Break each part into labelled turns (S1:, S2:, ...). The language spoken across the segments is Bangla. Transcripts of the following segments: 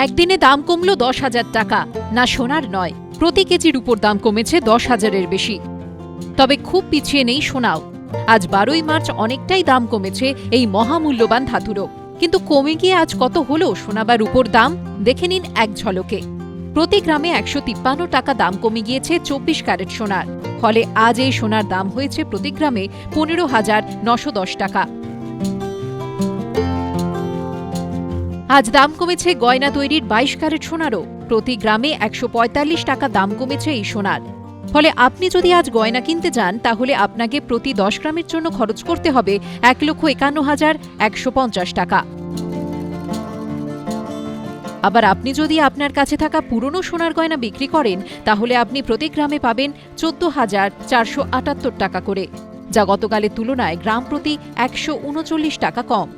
S1: একদিনে দাম কমল 10,000 টাকা, না সোনার নয়, প্রতি কেজির উপর দাম কমেছে 10,000-এর বেশি। তবে খুব পিছিয়ে নেই সোনাও। আজ 12ই মার্চ অনেকটাই দাম কমেছে এই মহামূল্যবান ধাতুরও। কিন্তু কমে গিয়ে আজ কত হলো সোনা বা রূপোর দাম, দেখে নিন এক ঝলকে। প্রতি গ্রামে 153 টাকা দাম কমে গিয়েছে 24 ক্যারেট সোনার। ফলে আজ এই সোনার দাম হয়েছে প্রতি গ্রামে 15,910 টাকা। আজ দাম কমেছে গয়না তৈরির 22 ক্যারেট সোনারও। প্রতি গ্রামে 145 টাকা দাম কমেছে এই সোনার। ফলে আপনি যদি আজ গয়না কিনতে যান তাহলে আপনাকে প্রতি 10 গ্রামের জন্য খরচ করতে হবে 1,51,150 টাকা। আবার আপনি যদি আপনার কাছে থাকা পুরনো সোনার গয়না বিক্রি করেন তাহলে আপনি প্রতি গ্রামে পাবেন 14,478 টাকা করে, যা গতকালের তুলনায় গ্রাম প্রতি 139 টাকা কম।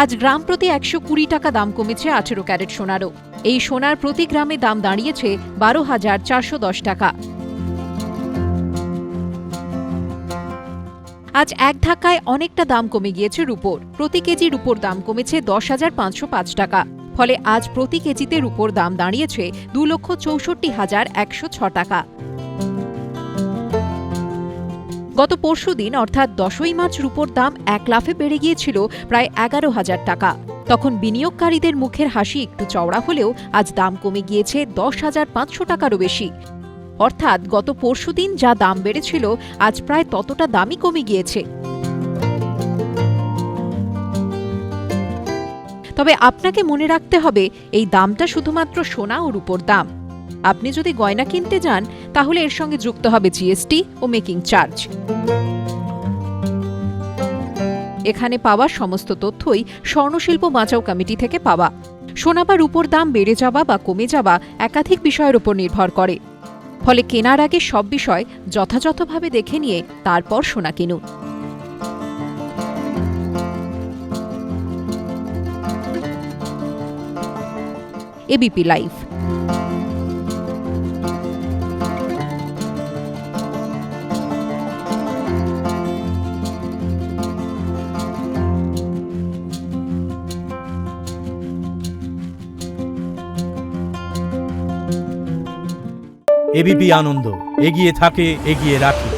S1: আজ গ্রাম প্রতি 120 টাকা দাম কমেছে 18 ক্যারেট সোনারও। এই সোনার প্রতি গ্রামে দাম দাঁড়িয়েছে 12,410 টাকা। আজ এক ধাক্কায় অনেকটা দাম কমে গিয়েছে রূপোর। প্রতি কেজি রূপোর দাম কমেছে 10,505 টাকা। ফলে আজ প্রতি কেজিতে রূপোর দাম দাঁড়িয়েছে 2,64,106 টাকা। গত পরশুদিন অর্থাৎ 10ই মার্চ রূপোর দাম এক লাফে বেড়ে গিয়েছিল প্রায় 11,000 টাকা। তখন বিনিয়োগকারীদের মুখের হাসি একটু চওড়া হলেও আজ দাম কমে গিয়েছে 10,500 টাকারও বেশি। অর্থাৎ গত পরশুদিন যা দাম বেড়েছিল আজ প্রায় ততটা দামই কমে গিয়েছে। তবে আপনাকে মনে রাখতে হবে এই দামটা শুধুমাত্র সোনা ও রূপোর দাম। আপনি যদি গয়না কিনতে যান তাহলে এর সঙ্গে যুক্ত হবে জিএসটি ও মেকিং চার্জ। এখানে পাওয়া সমস্ত তথ্যই স্বর্ণশিল্প বাঁচাও কমিটি থেকে পাওয়া। সোনা বা রূপোর দাম বেড়ে যাওয়া বা কমে যাওয়া একাধিক বিষয়ের উপর নির্ভর করে। ফলে কেনার আগে সব বিষয় যথাযথভাবে দেখে নিয়ে তারপর সোনা কিনুন। ABP live.
S2: এবিপি আনন্দ, এগিয়ে থাকে, এগিয়ে রাখে।